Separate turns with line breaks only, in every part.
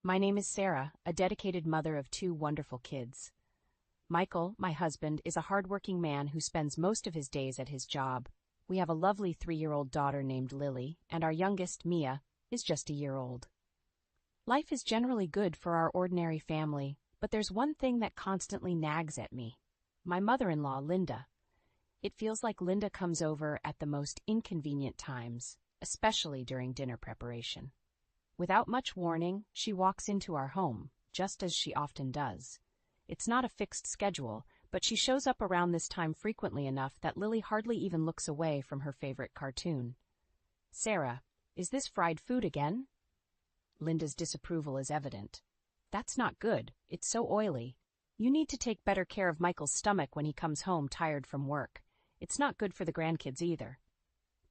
My name is Sarah, a dedicated mother of two wonderful kids. Michael, my husband, is a hardworking man who spends most of his days at his job. We have a lovely 3-year-old daughter named Lily, and our youngest, Mia, is just a year old. Life is generally good for our ordinary family, but there's one thing that constantly nags at me. My mother-in-law, Linda. It feels like Linda comes over at the most inconvenient times, especially during dinner preparation. Without much warning, she walks into our home, just as she often does. It's not a fixed schedule, but she shows up around this time frequently enough that Lily hardly even looks away from her favorite cartoon. "Sarah, is this fried food again?" Linda's disapproval is evident. "That's not good. It's so oily. You need to take better care of Michael's stomach when he comes home tired from work. It's not good for the grandkids either."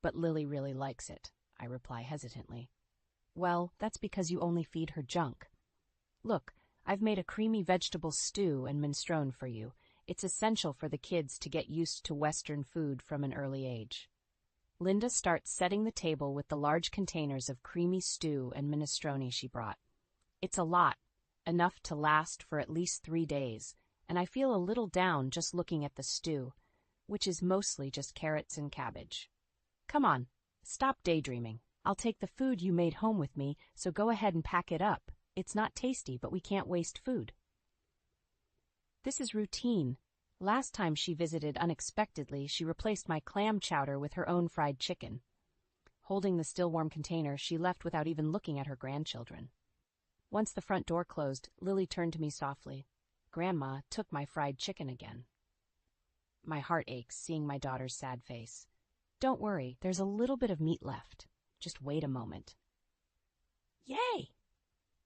"But Lily really likes it," I reply hesitantly. "Well, that's because you only feed her junk. Look, I've made a creamy vegetable stew and minestrone for you. It's essential for the kids to get used to Western food from an early age." Linda starts setting the table with the large containers of creamy stew and minestrone she brought. It's a lot, enough to last for at least 3 days, and I feel a little down just looking at the stew, which is mostly just carrots and cabbage. "Come on, stop daydreaming. I'll take the food you made home with me, so go ahead and pack it up. It's not tasty, but we can't waste food." This is routine. Last time she visited unexpectedly, she replaced my clam chowder with her own fried chicken. Holding the still warm container, she left without even looking at her grandchildren. Once the front door closed, Lily turned to me softly. "Grandma took my fried chicken again." My heart aches seeing my daughter's sad face. "Don't worry, there's a little bit of meat left. Just wait a moment." Yay!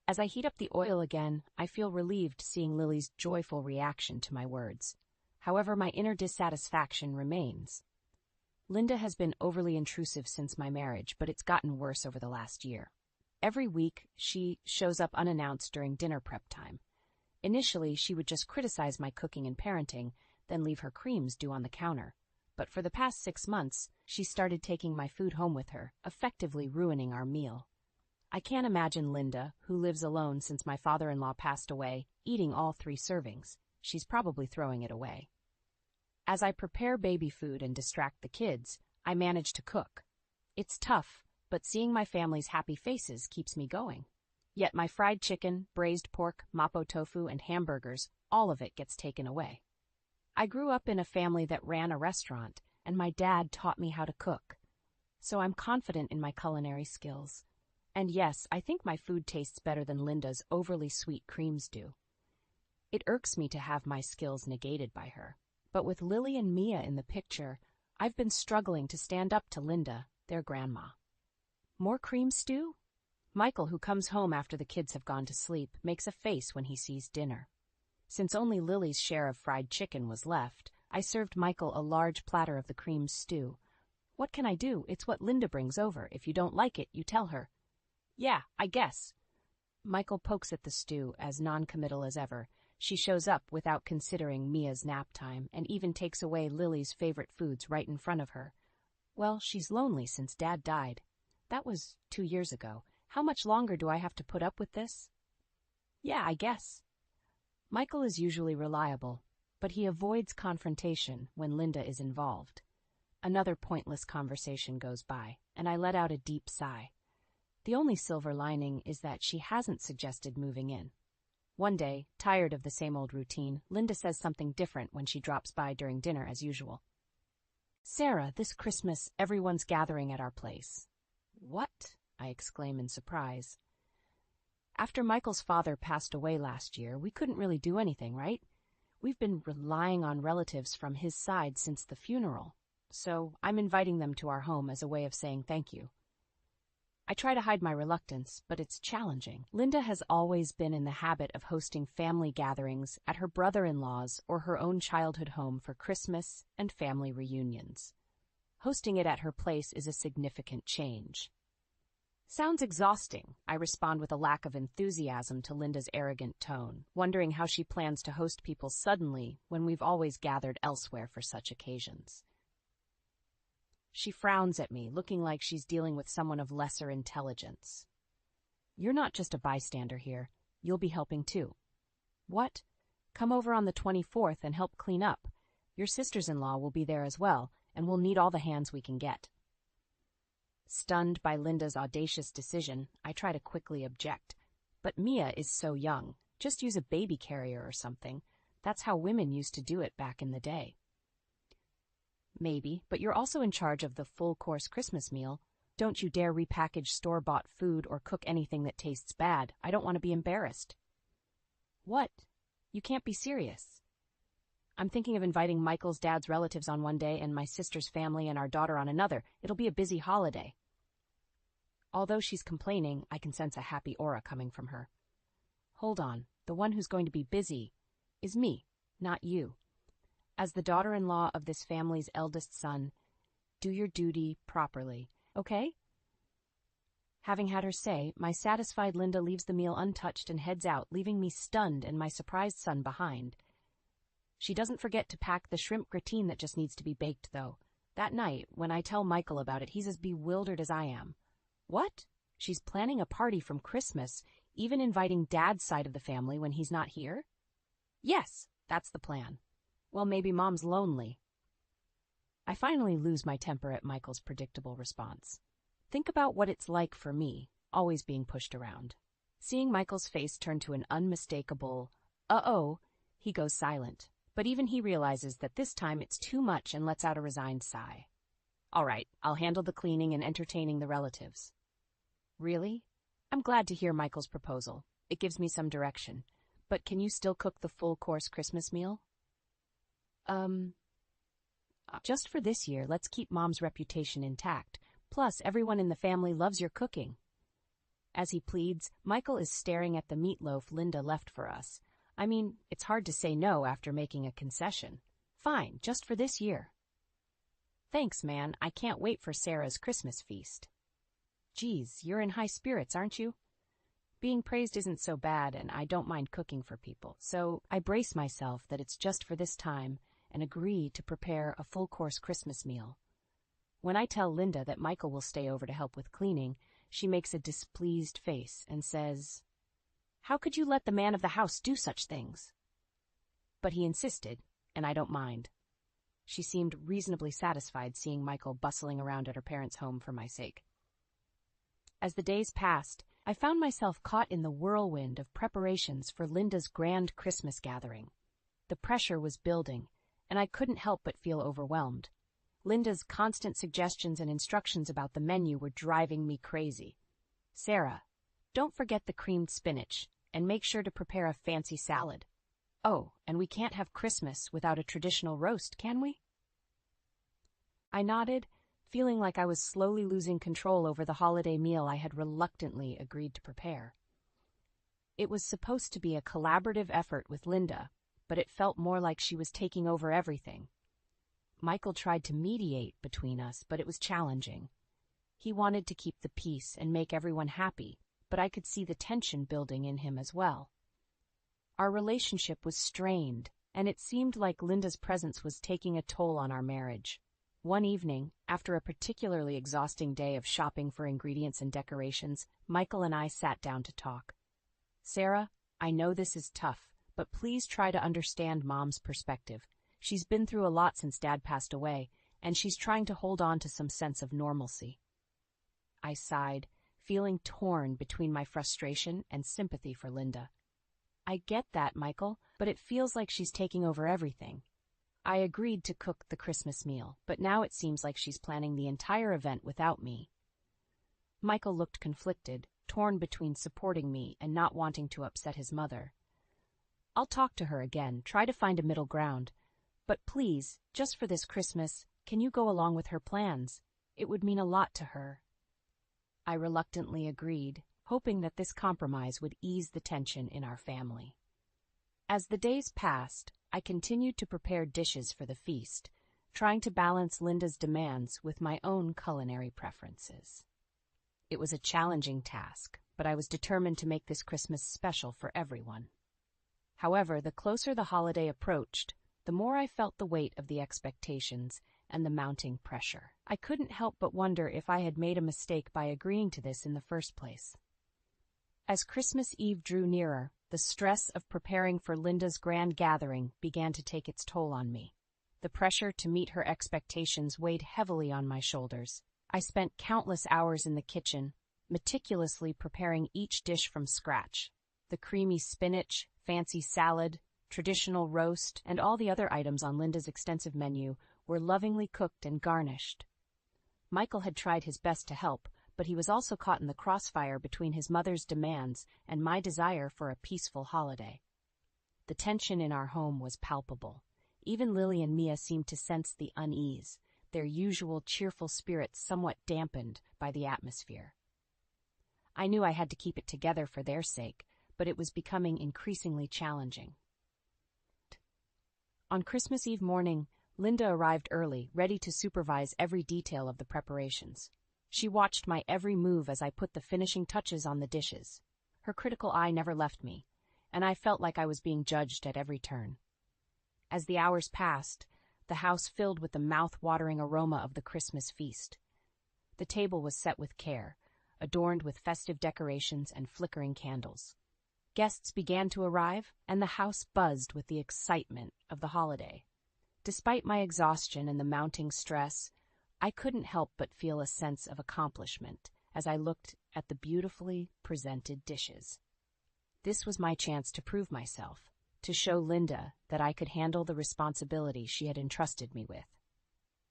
As I heat up the oil again, I feel relieved seeing Lily's joyful reaction to my words. However, my inner dissatisfaction remains. Linda has been overly intrusive since my marriage, but it's gotten worse over the last year. Every week, she shows up unannounced during dinner prep time. Initially, she would just criticize my cooking and parenting, then leave her creams due on the counter. But for the past 6 months, she started taking my food home with her, effectively ruining our meal. I can't imagine Linda, who lives alone since my father-in-law passed away, eating all 3 servings. She's probably throwing it away. As I prepare baby food and distract the kids, I manage to cook. It's tough, but seeing my family's happy faces keeps me going. Yet my fried chicken, braised pork, mapo tofu, and hamburgers, all of it gets taken away. I grew up in a family that ran a restaurant, and my dad taught me how to cook. So I'm confident in my culinary skills. And yes, I think my food tastes better than Linda's overly sweet creams do. It irks me to have my skills negated by her. But with Lily and Mia in the picture, I've been struggling to stand up to Linda, their grandma. More cream stew? Michael, who comes home after the kids have gone to sleep, makes a face when he sees dinner. Since only Lily's share of fried chicken was left, I served Michael a large platter of the cream stew. What can I do? It's what Linda brings over. If you don't like it, you tell her. "Yeah, I guess." Michael pokes at the stew, as non-committal as ever. She shows up without considering Mia's nap time, and even takes away Lily's favorite foods right in front of her. Well, she's lonely since Dad died. That was 2 years ago. How much longer do I have to put up with this? "Yeah, I guess." Michael is usually reliable, but he avoids confrontation when Linda is involved. Another pointless conversation goes by, and I let out a deep sigh. The only silver lining is that she hasn't suggested moving in. One day, tired of the same old routine, Linda says something different when she drops by during dinner as usual. "Sarah, this Christmas, everyone's gathering at our place." "What?" I exclaim in surprise. After Michael's father passed away last year, we couldn't really do anything, right? We've been relying on relatives from his side since the funeral, so I'm inviting them to our home as a way of saying thank you. I try to hide my reluctance, but it's challenging. Linda has always been in the habit of hosting family gatherings at her brother-in-law's or her own childhood home for Christmas and family reunions. Hosting it at her place is a significant change. "Sounds exhausting," I respond with a lack of enthusiasm to Linda's arrogant tone, wondering how she plans to host people suddenly when we've always gathered elsewhere for such occasions. She frowns at me, looking like she's dealing with someone of lesser intelligence. "You're not just a bystander here. You'll be helping too. What? Come over on the 24th and help clean up. Your sisters-in-law will be there as well, and we'll need all the hands we can get. Stunned by Linda's audacious decision, I try to quickly object. But Mia is so young. Just use a baby carrier or something. That's how women used to do it back in the day. Maybe, but you're also in charge of the full-course Christmas meal. Don't you dare repackage store-bought food or cook anything that tastes bad. I don't want to be embarrassed. What? You can't be serious. I'm thinking of inviting Michael's dad's relatives on one day and my sister's family and our daughter on another. It'll be a busy holiday. Although she's complaining, I can sense a happy aura coming from her. Hold on. The one who's going to be busy is me, not you. As the daughter-in-law of this family's eldest son, do your duty properly, okay? Having had her say, my satisfied Linda leaves the meal untouched and heads out, leaving me stunned and my surprised son behind. She doesn't forget to pack the shrimp gratin that just needs to be baked, though. That night, when I tell Michael about it, he's as bewildered as I am. What? She's planning a party from Christmas, even inviting Dad's side of the family when he's not here? Yes, that's the plan. Well, maybe Mom's lonely. I finally lose my temper at Michael's predictable response. Think about what it's like for me, always being pushed around. Seeing Michael's face turn to an unmistakable, uh-oh, he goes silent. But even he realizes that this time it's too much and lets out a resigned sigh. All right, I'll handle the cleaning and entertaining the relatives. Really? I'm glad to hear Michael's proposal. It gives me some direction. But can you still cook the full-course Christmas meal? Just for this year, let's keep Mom's reputation intact. Plus, everyone in the family loves your cooking. As he pleads, Michael is staring at the meatloaf Linda left for us. I mean, it's hard to say no after making a concession. Fine, just for this year. Thanks, man. I can't wait for Sarah's Christmas feast. Geez, you're in high spirits, aren't you? Being praised isn't so bad, and I don't mind cooking for people, so I brace myself that it's just for this time and agree to prepare a full-course Christmas meal. When I tell Linda that Michael will stay over to help with cleaning, she makes a displeased face and says, "How could you let the man of the house do such things?" But he insisted, and I don't mind. She seemed reasonably satisfied seeing Michael bustling around at her parents' home for my sake. As the days passed, I found myself caught in the whirlwind of preparations for Linda's grand Christmas gathering. The pressure was building, and I couldn't help but feel overwhelmed. Linda's constant suggestions and instructions about the menu were driving me crazy. Sarah, don't forget the creamed spinach, and make sure to prepare a fancy salad. Oh, and we can't have Christmas without a traditional roast, can we? I nodded, feeling like I was slowly losing control over the holiday meal I had reluctantly agreed to prepare. It was supposed to be a collaborative effort with Linda, but it felt more like she was taking over everything. Michael tried to mediate between us, but it was challenging. He wanted to keep the peace and make everyone happy, but I could see the tension building in him as well. Our relationship was strained, and it seemed like Linda's presence was taking a toll on our marriage. One evening, after a particularly exhausting day of shopping for ingredients and decorations, Michael and I sat down to talk. Sarah, I know this is tough, but please try to understand Mom's perspective. She's been through a lot since Dad passed away, and she's trying to hold on to some sense of normalcy. I sighed, feeling torn between my frustration and sympathy for Linda. I get that, Michael, but it feels like she's taking over everything. I agreed to cook the Christmas meal, but now it seems like she's planning the entire event without me. Michael looked conflicted, torn between supporting me and not wanting to upset his mother. I'll talk to her again, try to find a middle ground. But please, just for this Christmas, can you go along with her plans? It would mean a lot to her. I reluctantly agreed, hoping that this compromise would ease the tension in our family. As the days passed, I continued to prepare dishes for the feast, trying to balance Linda's demands with my own culinary preferences. It was a challenging task, but I was determined to make this Christmas special for everyone. However, the closer the holiday approached, the more I felt the weight of the expectations and the mounting pressure. I couldn't help but wonder if I had made a mistake by agreeing to this in the first place. As Christmas Eve drew nearer, the stress of preparing for Linda's grand gathering began to take its toll on me. The pressure to meet her expectations weighed heavily on my shoulders. I spent countless hours in the kitchen, meticulously preparing each dish from scratch. The creamy spinach, fancy salad, traditional roast, and all the other items on Linda's extensive menu were lovingly cooked and garnished. Michael had tried his best to help, but he was also caught in the crossfire between his mother's demands and my desire for a peaceful holiday. The tension in our home was palpable. Even Lily and Mia seemed to sense the unease, their usual cheerful spirits somewhat dampened by the atmosphere. I knew I had to keep it together for their sake, but it was becoming increasingly challenging. On Christmas Eve morning, Linda arrived early, ready to supervise every detail of the preparations. She watched my every move as I put the finishing touches on the dishes. Her critical eye never left me, and I felt like I was being judged at every turn. As the hours passed, the house filled with the mouth-watering aroma of the Christmas feast. The table was set with care, adorned with festive decorations and flickering candles. Guests began to arrive, and the house buzzed with the excitement of the holiday. Despite my exhaustion and the mounting stress, I couldn't help but feel a sense of accomplishment as I looked at the beautifully presented dishes. This was my chance to prove myself, to show Linda that I could handle the responsibility she had entrusted me with.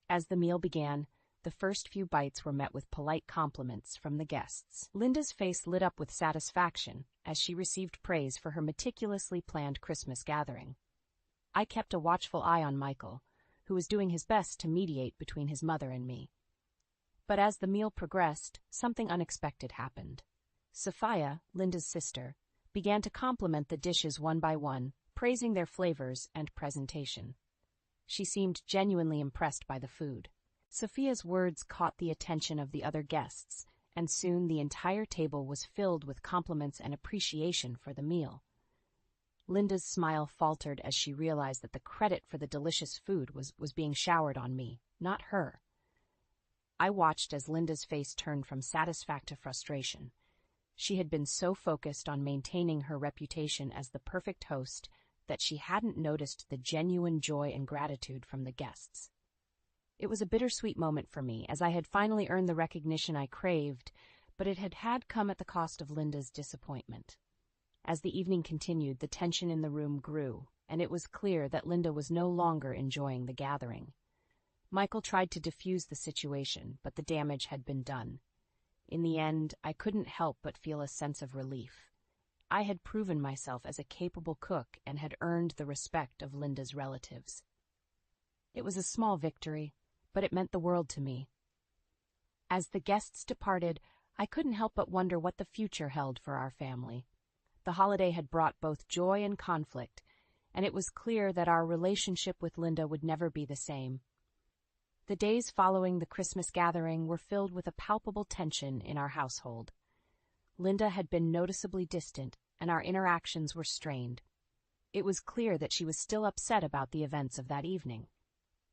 As the meal began, the first few bites were met with polite compliments from the guests. Linda's face lit up with satisfaction as she received praise for her meticulously planned Christmas gathering. I kept a watchful eye on Michael, who was doing his best to mediate between his mother and me. But as the meal progressed, something unexpected happened. Sophia, Linda's sister, began to compliment the dishes one by one, praising their flavors and presentation. She seemed genuinely impressed by the food. Sophia's words caught the attention of the other guests, and soon the entire table was filled with compliments and appreciation for the meal. Linda's smile faltered as she realized that the credit for the delicious food was being showered on me, not her. I watched as Linda's face turned from satisfaction to frustration. She had been so focused on maintaining her reputation as the perfect host that she hadn't noticed the genuine joy and gratitude from the guests. It was a bittersweet moment for me, as I had finally earned the recognition I craved, but it had come at the cost of Linda's disappointment. As the evening continued, the tension in the room grew, and it was clear that Linda was no longer enjoying the gathering. Michael tried to defuse the situation, but the damage had been done. In the end, I couldn't help but feel a sense of relief. I had proven myself as a capable cook and had earned the respect of Linda's relatives. It was a small victory, but it meant the world to me. As the guests departed, I couldn't help but wonder what the future held for our family. The holiday had brought both joy and conflict, and it was clear that our relationship with Linda would never be the same. The days following the Christmas gathering were filled with a palpable tension in our household. Linda had been noticeably distant, and our interactions were strained. It was clear that she was still upset about the events of that evening.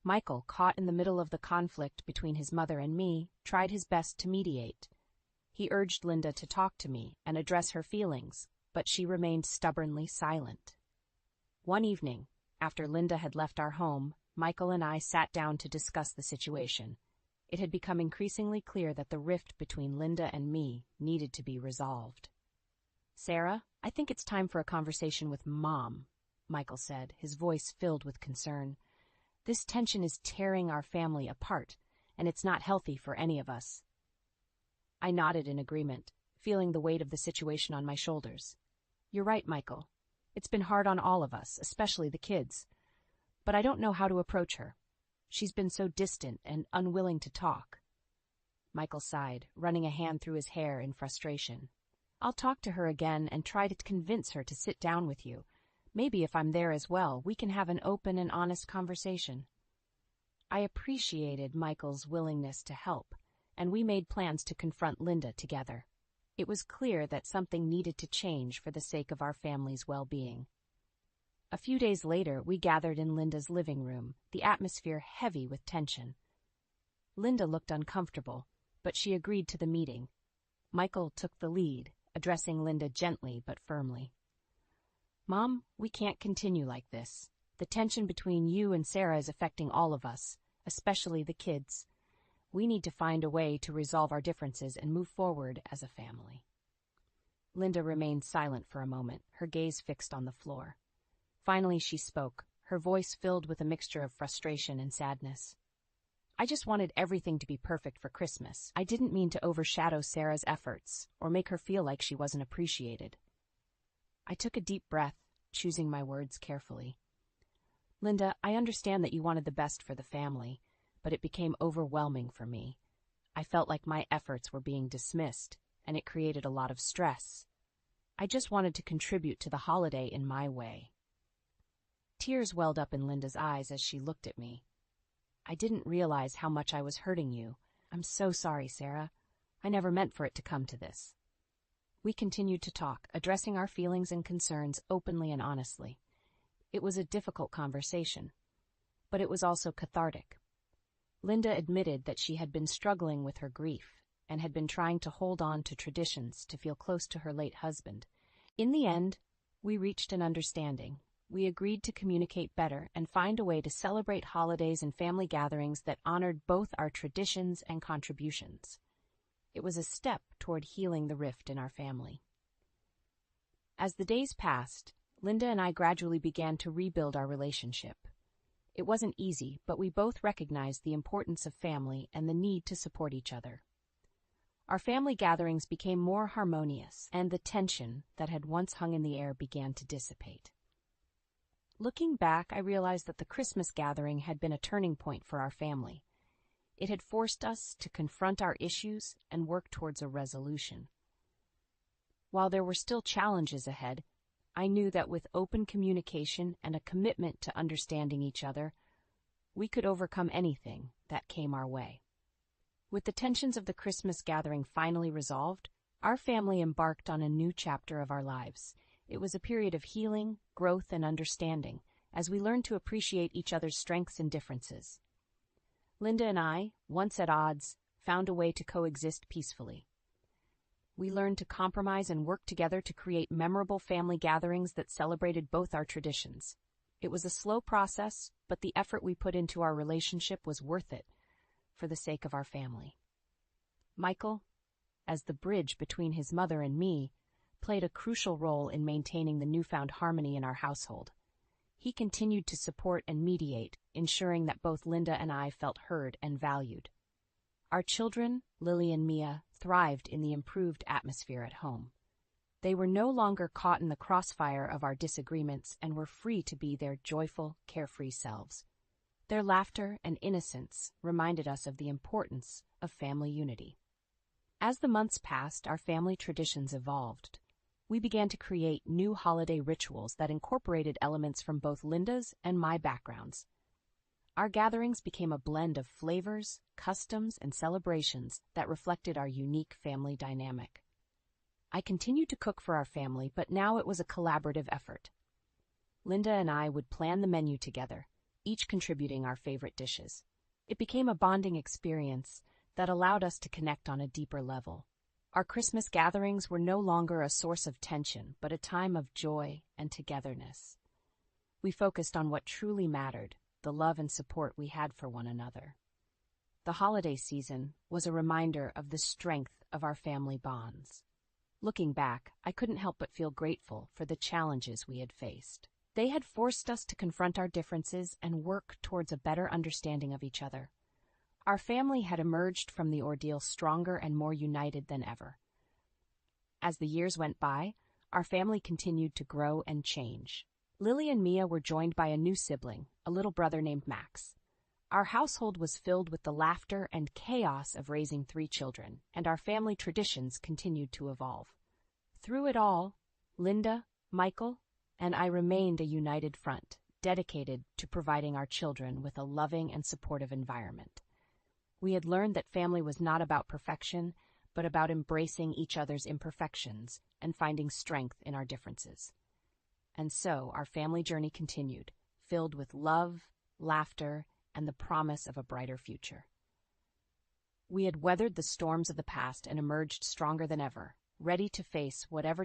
Michael, caught in the middle of the conflict between his mother and me, tried his best to mediate. He urged Linda to talk to me and address her feelings, but she remained stubbornly silent. One evening, after Linda had left our home, Michael and I sat down to discuss the situation. It had become increasingly clear that the rift between Linda and me needed to be resolved. "Sarah, I think it's time for a conversation with Mom," Michael said, his voice filled with concern. "This tension is tearing our family apart, and it's not healthy for any of us." I nodded in agreement, feeling the weight of the situation on my shoulders. "You're right, Michael. It's been hard on all of us, especially the kids. But I don't know how to approach her. She's been so distant and unwilling to talk." Michael sighed, running a hand through his hair in frustration. "I'll talk to her again and try to convince her to sit down with you. Maybe if I'm there as well, we can have an open and honest conversation." I appreciated Michael's willingness to help, and we made plans to confront Linda together. It was clear that something needed to change for the sake of our family's well-being. A few days later, we gathered in Linda's living room, the atmosphere heavy with tension. Linda looked uncomfortable, but she agreed to the meeting. Michael took the lead, addressing Linda gently but firmly. "Mom, we can't continue like this. The tension between you and Sarah is affecting all of us, especially the kids. We need to find a way to resolve our differences and move forward as a family." Linda remained silent for a moment, her gaze fixed on the floor. Finally she spoke, her voice filled with a mixture of frustration and sadness. "I just wanted everything to be perfect for Christmas. I didn't mean to overshadow Sarah's efforts or make her feel like she wasn't appreciated." I took a deep breath, choosing my words carefully. "Linda, I understand that you wanted the best for the family, but it became overwhelming for me. I felt like my efforts were being dismissed, and it created a lot of stress. I just wanted to contribute to the holiday in my way." Tears welled up in Linda's eyes as she looked at me. "I didn't realize how much I was hurting you. I'm so sorry, Sarah. I never meant for it to come to this." We continued to talk, addressing our feelings and concerns openly and honestly. It was a difficult conversation, but it was also cathartic. Linda admitted that she had been struggling with her grief and had been trying to hold on to traditions to feel close to her late husband. In the end, we reached an understanding. We agreed to communicate better and find a way to celebrate holidays and family gatherings that honored both our traditions and contributions. It was a step toward healing the rift in our family. As the days passed, Linda and I gradually began to rebuild our relationship. It wasn't easy, but we both recognized the importance of family and the need to support each other. Our family gatherings became more harmonious, and the tension that had once hung in the air began to dissipate. Looking back, I realized that the Christmas gathering had been a turning point for our family. It had forced us to confront our issues and work towards a resolution. While there were still challenges ahead, I knew that with open communication and a commitment to understanding each other, we could overcome anything that came our way. With the tensions of the Christmas gathering finally resolved, our family embarked on a new chapter of our lives. It was a period of healing, growth, and understanding, as we learned to appreciate each other's strengths and differences. Linda and I, once at odds, found a way to coexist peacefully. We learned to compromise and work together to create memorable family gatherings that celebrated both our traditions. It was a slow process, but the effort we put into our relationship was worth it, for the sake of our family. Michael, as the bridge between his mother and me, played a crucial role in maintaining the newfound harmony in our household. He continued to support and mediate, ensuring that both Linda and I felt heard and valued. Our children, Lily and Mia, thrived in the improved atmosphere at home. They were no longer caught in the crossfire of our disagreements and were free to be their joyful, carefree selves. Their laughter and innocence reminded us of the importance of family unity. As the months passed, our family traditions evolved. We began to create new holiday rituals that incorporated elements from both Linda's and my backgrounds. Our gatherings became a blend of flavors, customs, and celebrations that reflected our unique family dynamic. I continued to cook for our family, but now it was a collaborative effort. Linda and I would plan the menu together, each contributing our favorite dishes. It became a bonding experience that allowed us to connect on a deeper level. Our Christmas gatherings were no longer a source of tension, but a time of joy and togetherness. We focused on what truly mattered, the love and support we had for one another. The holiday season was a reminder of the strength of our family bonds. Looking back, I couldn't help but feel grateful for the challenges we had faced. They had forced us to confront our differences and work towards a better understanding of each other. Our family had emerged from the ordeal stronger and more united than ever. As the years went by, our family continued to grow and change. Lily and Mia were joined by a new sibling, a little brother named Max. Our household was filled with the laughter and chaos of raising 3 children, and our family traditions continued to evolve. Through it all, Linda, Michael, and I remained a united front, dedicated to providing our children with a loving and supportive environment. We had learned that family was not about perfection, but about embracing each other's imperfections and finding strength in our differences. And so our family journey continued, filled with love, laughter, and the promise of a brighter future. We had weathered the storms of the past and emerged stronger than ever. ready to face whatever